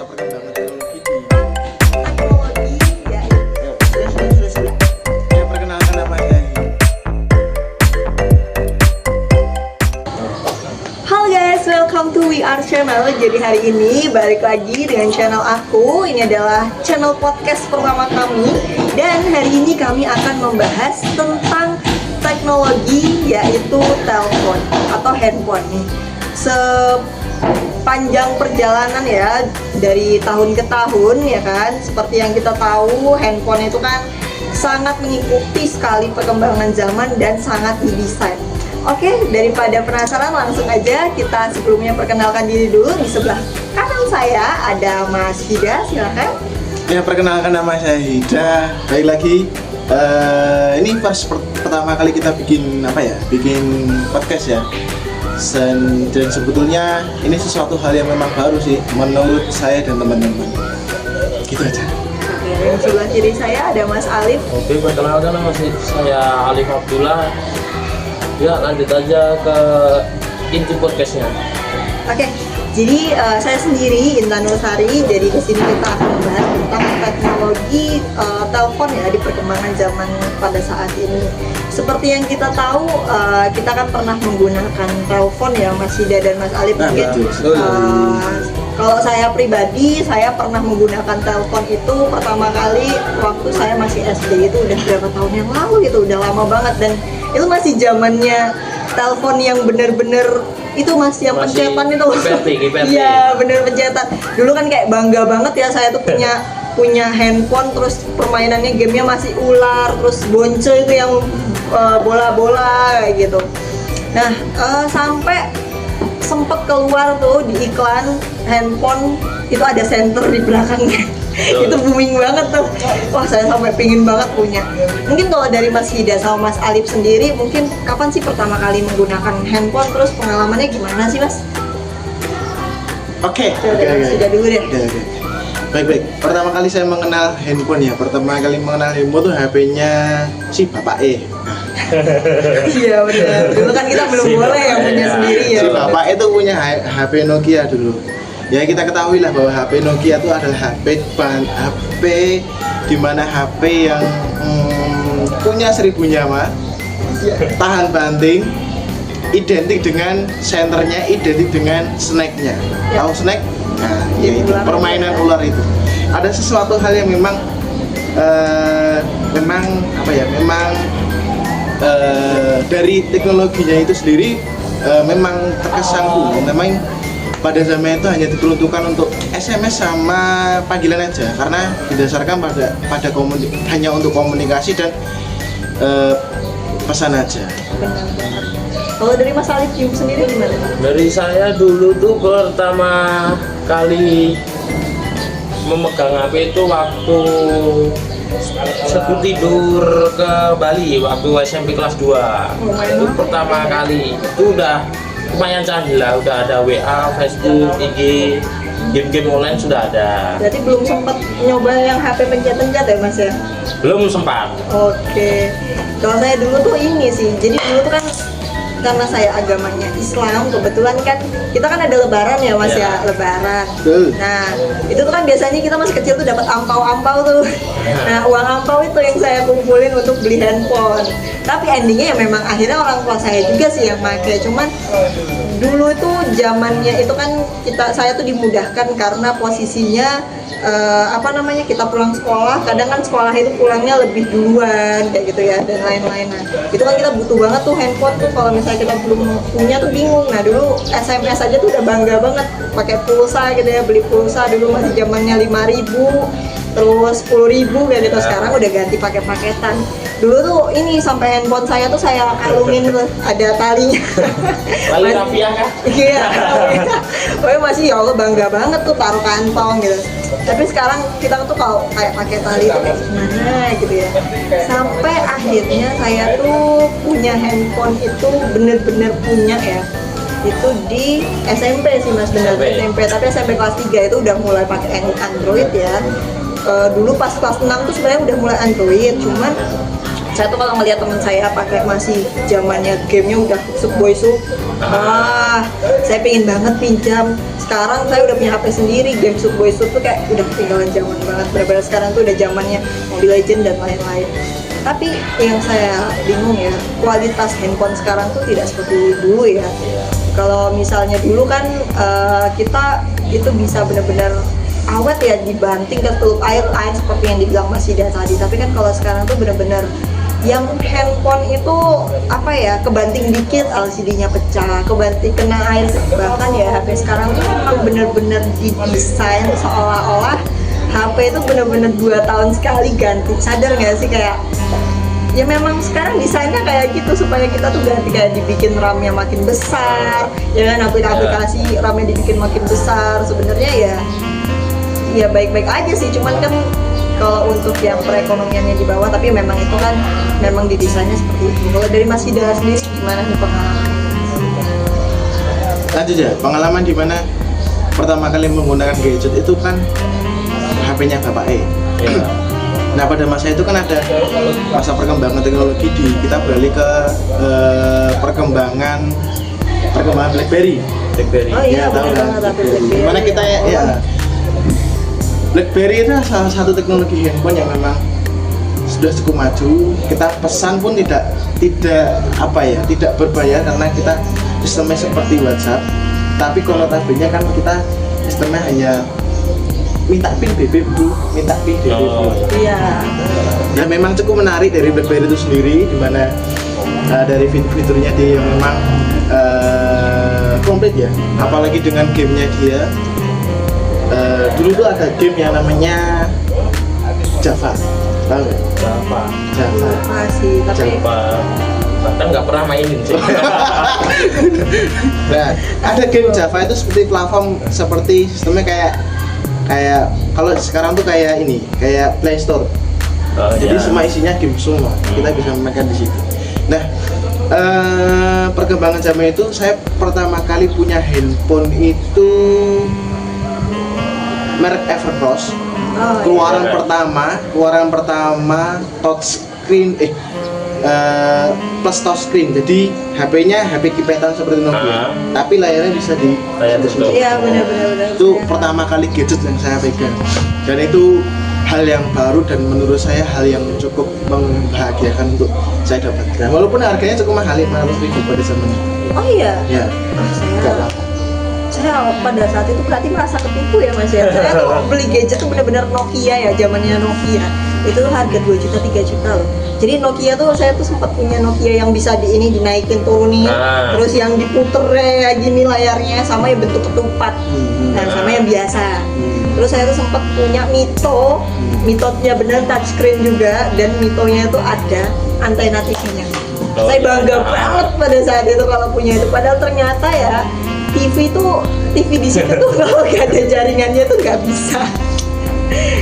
masa perkembangan teknologi di Teknologi ya. saya perkenalkan namanya. Halo guys, welcome to We Are Channel. Jadi hari ini balik lagi dengan channel aku. Ini adalah channel podcast pertama kami. Dan hari ini kami akan membahas tentang teknologi, yaitu telepon atau handphone nih. Sepanjang perjalanan ya, dari tahun ke tahun ya kan, seperti yang kita tahu, handphone itu kan sangat mengikuti sekali perkembangan zaman dan sangat didesain. Oke, daripada penasaran, langsung aja kita sebelumnya perkenalkan diri dulu. Di sebelah kanan saya ada Mas Hida, silakan. Ya, perkenalkan nama saya Hida. Baik lagi. Ini pertama kali kita bikin podcast ya. Dan sebetulnya ini sesuatu hal yang memang baru sih menurut saya dan teman-teman. Gitu aja. Oke, di sebelah kiri saya ada Mas Alif. Oke, perkenalkan nama saya Alif Abdullah. Ya, lanjut aja ke inti podcastnya. Oke, jadi saya sendiri Intan Nusari. Jadi di sini kita akan membahas tentang teknologi telepon ya di perkembangan zaman pada saat ini. Seperti yang kita tahu, kita kan pernah menggunakan telepon ya, Mas Hida dan Mas Alif. Mungkin kalau saya pribadi, saya pernah menggunakan telepon itu pertama kali waktu saya masih SD. Itu udah berapa tahun yang lalu, itu udah lama banget. Dan itu masih zamannya telepon yang bener-bener itu masih yang pencetan itu. Iya, bener pencetan. Dulu kan kayak bangga banget ya saya tuh punya handphone, terus permainannya gamenya masih ular, terus bonce itu yang bola-bola kayak gitu. Nah, sampai sempet keluar tuh di iklan handphone itu ada senter di belakangnya. Itu booming banget tuh. Wah, saya sampai pingin banget punya. Mungkin kalau dari Mas Hida sama Mas Alif sendiri, mungkin kapan sih pertama kali menggunakan handphone, terus pengalamannya gimana sih, Mas? Oke. Sudah dulu deh. Baik. Pertama kali saya mengenal handphone ya. Pertama kali mengenal handphone tuh HP-nya si bapak Iya benar. Dulu kan kita belum boleh yang punya sendiri ya. Si bapak itu punya HP Nokia dulu. Ya, kita ketahui lah bahwa HP Nokia itu adalah HP di mana HP yang punya 1000 nyawa, tahan banting, identik dengan senternya, identik dengan snack-nya. Ya. Tahu snack? Nah, ya itu permainan ular itu. Ada sesuatu hal yang memang dari teknologinya itu sendiri memang terkesanku. Memang pada zaman itu hanya diperuntukkan untuk SMS sama panggilan aja, karena didasarkan pada hanya untuk komunikasi dan pesan aja. Benar. Kalau dari Mas Alif sendiri gimana? Dari saya dulu tuh pertama kali memegang HP itu waktu sebelum tidur ke Bali waktu SMP kelas 2. Itu pertama kali. Itu udah lumayan canggih lah, udah ada WA, Facebook, IG, game-game online sudah ada. Berarti belum sempat nyoba yang HP pencet-pencet ya, Mas ya? Belum sempat. Oke. Kalau saya dulu tuh ini sih. Jadi dulu tuh kan karena saya agamanya Islam, kebetulan kan kita kan ada lebaran ya, Mas ya, lebaran. Nah, itu tuh kan biasanya kita masih kecil tuh dapat ampau-ampau tuh. Nah, uang ampau itu yang saya kumpulin untuk beli handphone. Tapi endingnya ya memang akhirnya orang tua saya juga sih yang pakai. Cuman dulu itu zamannya itu kan saya tuh dimudahkan karena posisinya kita pulang sekolah, kadang kan sekolah itu pulangnya lebih duluan kayak gitu ya, dan lain-lain. Nah, itu kan kita butuh banget tuh handphone tuh, kalau misalnya kita belum punya tuh bingung. Nah, dulu SMS aja tuh udah bangga banget pakai pulsa gitu ya, beli pulsa dulu masih zamannya 5.000, terus 10.000 kayak gitu. Sekarang udah ganti pakai paketan. Dulu tuh ini sampai handphone saya tuh saya kalungin tuh, ada talinya. Tali rapiah kan? Iya. Pokoknya masih ya Allah bangga banget tuh taruh kantong gitu. Tapi sekarang kita tuh kalau kayak pakai tali itu kayak gimana gitu ya. Sampai akhirnya saya tuh punya handphone itu bener-bener punya ya. Itu di SMP sih, Mas, bener SMP. Tapi SMP kelas 3 itu udah mulai pakai Android ya. Dulu pas kelas 6 tuh sebenarnya udah mulai Android, cuman saya tuh kalau ngeliat teman saya pakai masih zamannya gamenya udah Subway Sub, saya pengen banget pinjam. Sekarang saya udah punya HP sendiri, game Subway Sub tuh kayak udah ketinggalan zaman banget. Benar-benar sekarang tuh udah zamannya Mobile Legends dan lain-lain. Tapi yang saya bingung ya, kualitas handphone sekarang tuh tidak seperti dulu ya. Kalau misalnya dulu kan kita itu bisa benar-benar awet ya, dibanting ke tutup air seperti yang dibilang Mas Ida tadi. Tapi kan kalau sekarang tuh benar-benar yang handphone itu apa ya, kebanting dikit LCD-nya pecah, kebanting kena air. Bahkan ya HP sekarang tuh memang benar-benar didesain seolah-olah HP itu benar-benar 2 tahun sekali ganti. Sadar nggak sih, kayak ya memang sekarang desainnya kayak gitu supaya kita tuh ganti, kayak dibikin RAM-nya makin besar, ya kan, aplikasi RAM-nya dibikin makin besar. Sebenarnya ya baik-baik aja sih, cuman kan kalau untuk yang perekonomiannya di bawah, tapi memang itu kan memang didesainnya seperti itu. Kalau dari Mas Ida sendiri gimana nih pengalaman? Lanjut ya, pengalaman di mana pertama kali menggunakan gadget itu kan HP-nya Bapak E. Ya. Nah pada masa itu kan ada masa perkembangan teknologi, kita beralih ke perkembangan BlackBerry. Oh iya, Ya, tahu benar kan? banget HP BlackBerry. Dimana kita ya BlackBerry itu salah satu teknologi handphone yang memang sudah cukup maju. Kita pesan pun tidak berbayar karena kita sistemnya seperti WhatsApp. Tapi kalau notabene kan kita sistemnya hanya minta PIN BB bro, minta PIN BB bro. Iya. Ya memang cukup menarik dari BlackBerry itu sendiri, dimana dari fiturnya dia yang memang komplit ya. Apalagi dengan gamenya dia. Dulu tuh ada game yang namanya Java, tahu nggak? Java. Masih, tapi Bahkan nggak pernah mainin sih. Nah, ada game Java itu seperti platform, seperti sistemnya kayak kalau sekarang tuh kayak ini, kayak Play Store. Jadi semua isinya game semua, kita bisa memainkan di situ. Nah, perkembangan zaman itu saya pertama kali punya handphone itu merek Evercross. Keluaran pertama touchscreen plus touchscreen. Jadi HP-nya HP kipetan seperti Nokia, tapi layarnya bisa di iya benar-benar. itu pertama kali gadget yang saya pegang, dan itu hal yang baru dan menurut saya hal yang cukup membahagiakan untuk saya dapatkan, walaupun harganya cukup mahal, 500.000 pada zaman itu. Oh iya. Ya. Saya pada saat itu berarti merasa ketipu ya Mas ya. Saya tuh beli gadget tuh benar-benar Nokia ya, zamannya Nokia. Itu harga 2 juta 3 juta loh. Jadi Nokia tuh saya tuh sempat punya Nokia yang bisa dinaikin turunin, terus yang diputer kayak gini layarnya, sama yang bentuk ketupat. Nah, sama yang biasa. Terus saya tuh sempat punya Mito-nya benar touchscreen juga, dan Mitonya itu ada antena TV-nya. Saya bangga banget pada saat itu kalau punya itu. Padahal ternyata ya TV di situ tuh kalau gak ada jaringannya tuh nggak bisa.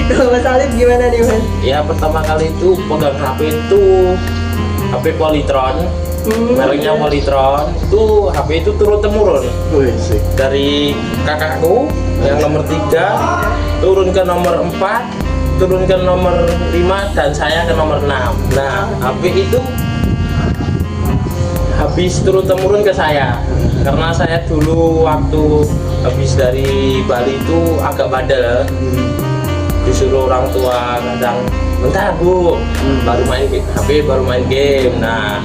Kalau Mas Alif gimana nih Mas? Ya pertama kali itu pegang HP itu HP Polytron, mereknya Polytron. Itu HP itu turun temurun dari kakakku yang nomor 3 turun ke nomor 4, turun ke nomor 5, dan saya ke nomor 6. Nah HP itu habis turun temurun ke saya karena saya dulu waktu habis dari Bali itu agak bandel. Disuruh orang tua kadang, bentar bu, baru main HP, baru main game. Nah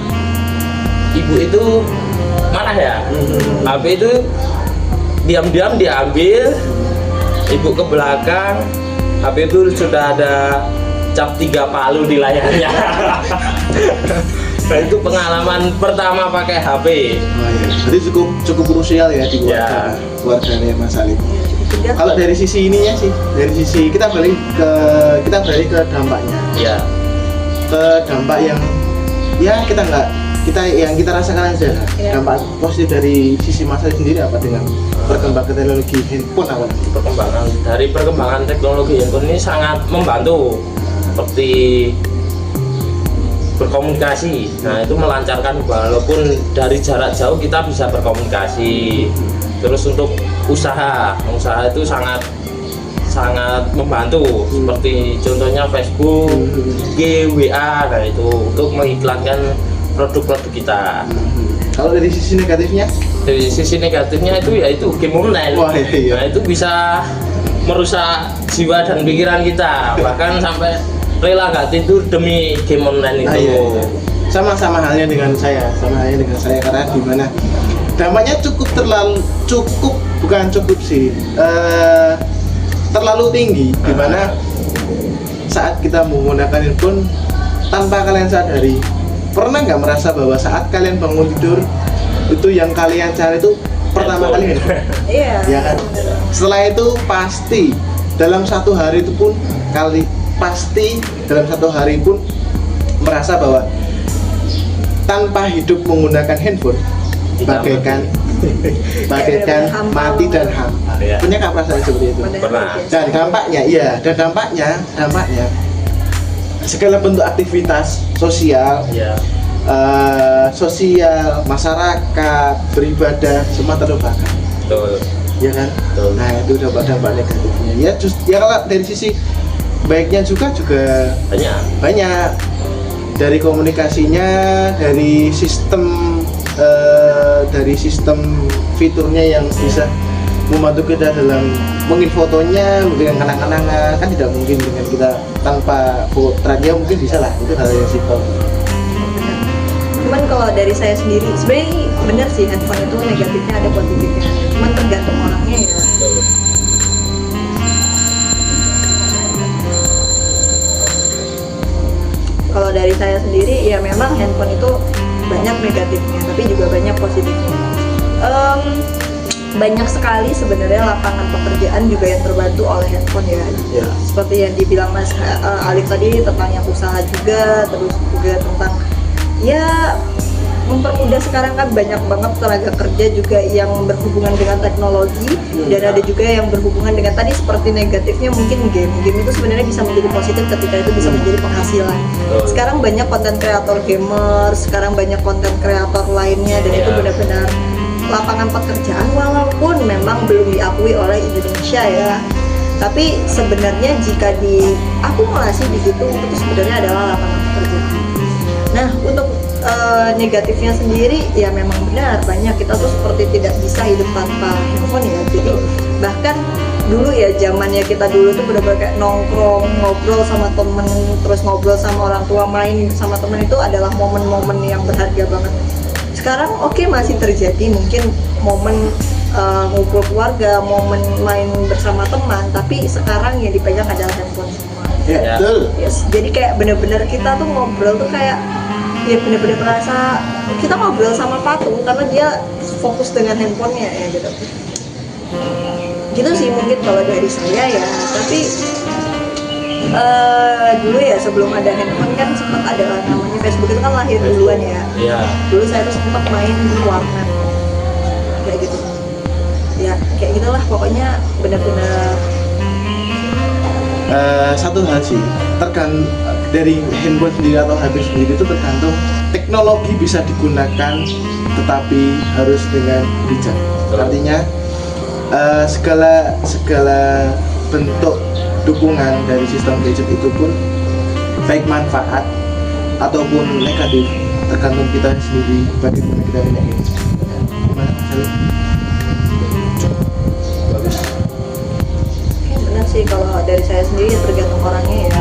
ibu itu marah ya, HP itu diam-diam diambil, ibu ke belakang, HP itu sudah ada cap 3 palu di layarnya. Nah itu pengalaman pertama pakai HP. Oh, iya. Jadi cukup krusial ya di keluarganya Mas Alif. Kalau dari sisi ininya sih, dari sisi kita beralih ke dampaknya. Ya. Ke dampak yang kita rasakan aja. Ya. Dampak positif dari sisi Mas Alif sendiri apa dengan perkembangan teknologi handphone awal? Perkembangan teknologi handphone ini sangat membantu, seperti berkomunikasi. Nah itu melancarkan, walaupun dari jarak jauh kita bisa berkomunikasi. Terus untuk usaha itu sangat sangat membantu seperti contohnya Facebook, IG, WA, nah itu untuk mengiklankan produk-produk kita. Kalau dari sisi negatifnya? Dari sisi negatifnya itu ya itu game online. Wah, iya. Nah itu bisa merusak jiwa dan pikiran kita, bahkan sampai rela nggak tidur demi game online itu. Iya. Sama halnya dengan saya, karena gimana? Dampaknya terlalu tinggi, dimana saat kita menggunakan handphone tanpa kalian sadari. Pernah nggak merasa bahwa saat kalian bangun tidur itu yang kalian cari itu pertama kali handphone? Iya. Ya kan? Setelah itu pasti dalam satu hari pun merasa bahwa tanpa hidup menggunakan handphone bagaikan mati dan hampa. Iya. Punya nggak perasaan seperti itu? Pernah. Dan dampaknya segala bentuk aktivitas sosial, masyarakat, beribadah semua terlupakan. Betul. Ya kan? Betul. Nah itu dampak negatifnya. Ya kalau dari sisi baiknya juga banyak dari komunikasinya, dari sistem fiturnya yang bisa membantu kita dalam mungkin fotonya, mungkin kenang-kenangan, kan tidak mungkin dengan kita tanpa foto dia mungkin bisa lah, itu hal yang simpel. Cuman kalau dari saya sendiri, sebenarnya benar sih handphone itu negatifnya ada positifnya, cuman tergantung orangnya ya. Kalau dari saya sendiri ya memang handphone itu banyak negatifnya, tapi juga banyak positifnya. Banyak sekali sebenarnya lapangan pekerjaan juga yang terbantu oleh handphone ya. Seperti yang dibilang Mas Alif tadi tentang yang usaha juga, terus juga tentang ya mempermudah. Sekarang kan banyak banget tenaga kerja juga yang berhubungan dengan teknologi, dan ada juga yang berhubungan dengan tadi seperti negatifnya mungkin game itu sebenarnya bisa menjadi positif ketika itu bisa menjadi penghasilan. Sekarang banyak konten kreator gamer, sekarang banyak konten kreator lainnya, dan itu benar-benar lapangan pekerjaan walaupun memang belum diakui oleh Indonesia ya. Tapi sebenarnya jika diakumulasi di situ itu sebenarnya adalah lapangan pekerjaan. Nah, untuk negatifnya sendiri ya memang benar banyak, kita tuh seperti tidak bisa hidup tanpa handphone ya. Jadi bahkan dulu ya zamannya kita dulu tuh benar-benar kayak nongkrong, ngobrol sama temen, terus ngobrol sama orang tua, main sama temen, itu adalah momen-momen yang berharga banget. Sekarang masih terjadi mungkin momen ngumpul keluarga, momen main bersama teman, tapi sekarang yang dipegang adalah handphone semua. Ya, betul. Yes, jadi kayak bener-bener kita tuh ngobrol tuh kayak ya bener-bener merasa kita ngobrol sama patung karena dia fokus dengan handphonenya ya gitu. Gitu sih mungkin kalau dari saya ya. Tapi dulu ya sebelum ada handphone kan sempat ada namanya Facebook, itu kan lahir duluan ya. Iya. Dulu saya tuh sempat main di warnet kayak gitu. Ya kayak gitulah pokoknya benar-benar. Satu hal sih, tergantung dari handphone sendiri atau HP sendiri itu tergantung teknologi bisa digunakan, tetapi harus dengan bijak. Artinya segala bentuk dukungan dari sistem gadget itu pun baik manfaat ataupun negatif, tergantung kita sendiri bagaimana kita menyikapinya. Gimana Mas Alif? Bagus. Benar sih, kalau dari saya sendiri tergantung orangnya ya.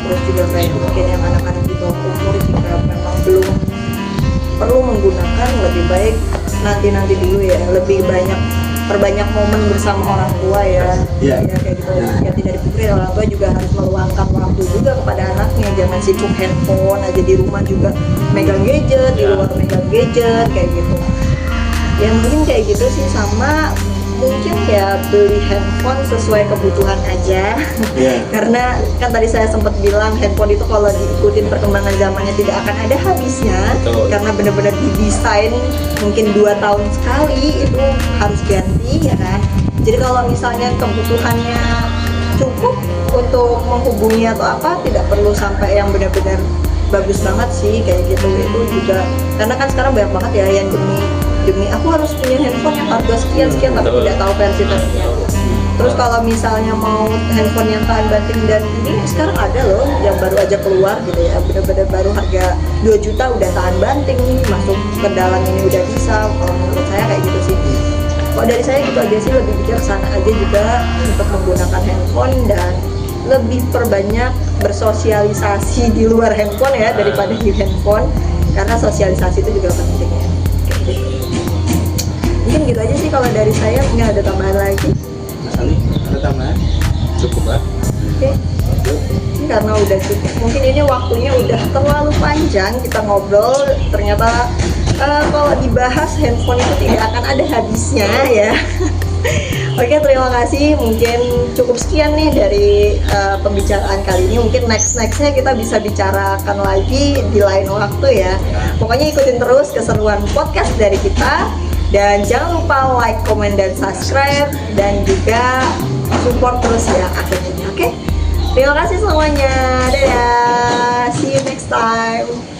Terus juga kayak mungkin yang anak-anak di bawah umur jika memang belum perlu menggunakan, lebih baik nanti dulu ya, lebih perbanyak momen bersama orang tua ya. Ya kayak gitu ya, tidak dipikir orang tua juga harus meluangkan waktu juga kepada anaknya, jangan sibuk handphone aja di rumah juga megang gadget, di luar megang gadget kayak gitu ya. Mungkin kayak gitu sih, sama mungkin ya beli handphone sesuai kebutuhan aja. Karena kan tadi saya sempat bilang handphone itu kalau diikutin perkembangan zamannya tidak akan ada habisnya. Karena benar-benar didesain mungkin 2 tahun sekali itu harus ganti ya kan. Jadi kalau misalnya kebutuhannya cukup untuk menghubungi atau apa, tidak perlu sampai yang benar-benar bagus banget sih kayak gitu. Itu juga karena kan sekarang banyak banget ya yang demi aku harus punya handphone yang harga sekian tapi tidak tahu versi-versinya. Terus kalau misalnya mau handphone yang tahan banting dan ini sekarang ada loh yang baru aja keluar gitu ya, bener-bener baru harga 2 juta udah tahan banting nih, masuk ke dalam ini udah bisa. Kalau menurut saya kayak gitu sih. Kalau dari saya gitu aja sih, lebih pikir kesana aja juga untuk menggunakan handphone dan lebih perbanyak bersosialisasi di luar handphone ya daripada di handphone, karena sosialisasi itu juga penting ya. Kayak gitu. Mungkin gitu aja sih kalau dari saya, mungkin ada tambahan lagi. Mas Ali, ada tambahan? Cukup lah. Oke. Ini karena udah cukup, mungkin ini waktunya udah terlalu panjang kita ngobrol, ternyata kalau dibahas handphone itu tidak akan ada habisnya ya. Oke, terima kasih. Mungkin cukup sekian nih dari pembicaraan kali ini. Mungkin nextnya kita bisa bicarakan lagi di lain waktu ya. Pokoknya ikutin terus keseruan podcast dari kita. Dan jangan lupa like, comment, dan subscribe. Dan juga support terus ya akhirnya. Oke? Terima kasih semuanya. Dadah. See you next time.